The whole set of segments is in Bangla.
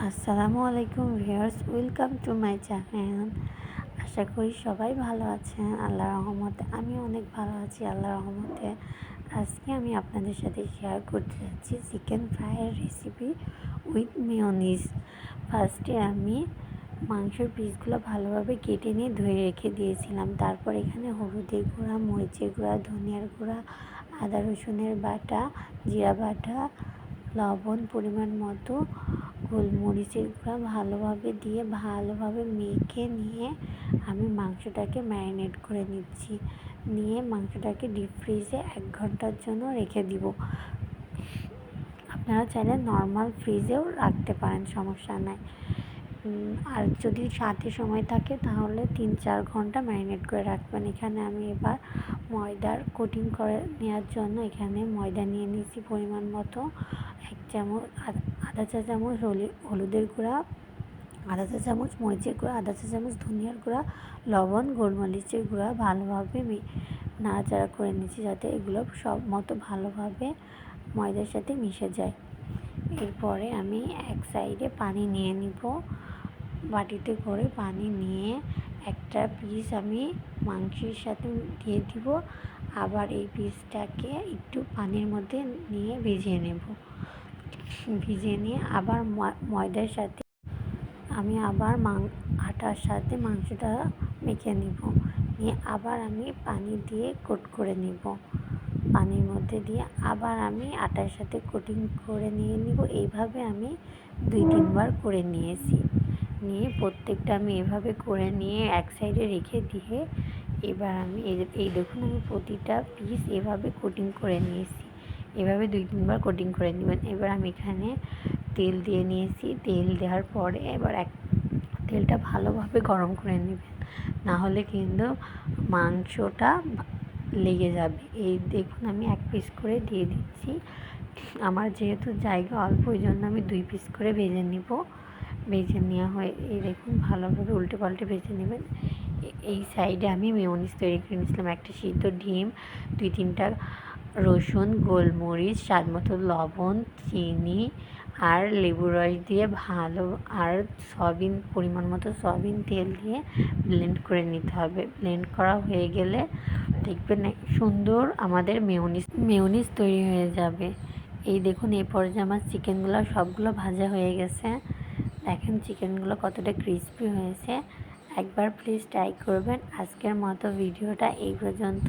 আসসালামু আলাইকুম viewers, welcome to my channel. আশা করি সবাই ভালো আছেন আল্লাহর রহমতে। আমি অনেক ভালো আছি আল্লাহর রহমতে। আজকে আমি আপনাদের সাথে শেয়ার করতে যাচ্ছি চিকেন ফ্রাইয়ের রেসিপি উইথ মেয়োনিজ। ফার্স্টে আমি মাংসের পিসগুলো ভালোভাবে কেটে নিয়ে ধুয়ে রেখে দিয়েছিলাম। তারপর এখানে হলুদের গুঁড়া, মরিচের গুঁড়া, ধনিয়ার গুঁড়া, আদা রসুনের বাটা, জিরা বাটা, লবণ পরিমাণ মতো, গোলমরিচের গুঁড়া ভালোভাবে দিয়ে ভালোভাবে মেখে নিয়ে আমি মাংসটাকে ম্যারিনেট করে নিচ্ছি। নিয়ে মাংসটাকে ডিপ ফ্রিজে 1 ঘন্টার জন্য রেখে দিব। আপনারা চাইলে নর্মাল ফ্রিজেও রাখতে পারেন, সমস্যা নাই। আর যদি সাথে সময় থাকে তাহলে 3-4 ঘন্টা ম্যারিনেট করে রাখবেন। এখানে আমি এবার ময়দার কোটিং করে নেওয়ার জন্য এখানে ময়দা নিয়ে নিয়েছি পরিমাণ মতো। 1 চামচ আধা চা চামচ হলুদের গুঁড়া, আধা চা চামচ মরিচের গুঁড়া, আধা চা চামচ ধনিয়ার গুঁড়া, লবণ, গোলমরিচের গুঁড়া ভালোভাবে নাড়াচাড়া করে নিচ্ছি যাতে এগুলো সব মতো ভালোভাবে ময়দার সাথে মিশে যায়। এরপরে আমি এক সাইডে পানি নিয়ে নিব। বাটিতে করে পানি নিয়ে একটা পিস আমি মাংসের সাথে দিয়ে দিব। আবার এই পিসটাকে একটু পানির মধ্যে নিয়ে ভিজিয়ে নেব। ভিজিয়ে নিয়ে আবার ময়দার সাথে আমি আবার আটার সাথে মাংসটা মেখে নিব। নিয়ে আবার আমি পানি দিয়ে কোট করে নিব। পানির মধ্যে দিয়ে আবার আমি আটার সাথে কোটিং করে নিয়ে নিব। এইভাবে আমি 2-3 বার করে নিয়েছি। নিয়ে প্রত্যেকটা আমি এভাবে করে নিয়ে এক সাইডে রেখে দিয়ে এবার আমি এই দেখুন আমি প্রতিটা পিস এভাবে কোটিং করে নিয়েছি। এভাবে 2-3 বার কোটিং করে নেবেন। এবার আমি এখানে তেল দিয়ে নিয়েছি। তেল দেওয়ার পরে এবার তেলটা ভালোভাবে গরম করে নেবেন, না হলে কিন্তু মাংসটা লেগে যাবে। এই দেখুন আমি 1 পিস করে দিয়ে দিচ্ছি। আমার যেহেতু জায়গা অল্প ওই জন্য আমি 2 পিস করে ভেজে নিব। ভেজে নেওয়া হয়ে এই দেখুন ভালোভাবে উল্টে পাল্টে ভেজে নেবেন। এই সাইডে আমি মেয়োনিজ তৈরি করে নিয়েছিলাম। একটা সিদ্ধ ডিম, 2-3টা রসুন, গোলমরিচ, স্বাদ মতো লবণ, চিনি আর লেবুর রস দিয়ে আর সয়াবিন পরিমাণ মতো সয়াবিন তেল দিয়ে ব্লেন্ড করে নিতে হবে। ব্লেন্ড করা হয়ে গেলে দেখবেন সুন্দর আমাদের মেয়োনিজ তৈরি হয়ে যাবে। এই দেখুন এই পর্যায়ে আমার চিকেনগুলো সবগুলো ভাজা হয়ে গেছে। দেখেন চিকেনগুলো কতটা ক্রিস্পি হয়েছে। একবার প্লিজ ট্রাই করবেন। আজকের মতো ভিডিওটা এই পর্যন্ত।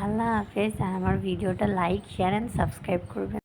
আল্লাহ হাফেজ। আর আমার ভিডিওটা লাইক, শেয়ার অ্যান্ড সাবস্ক্রাইব করবেন।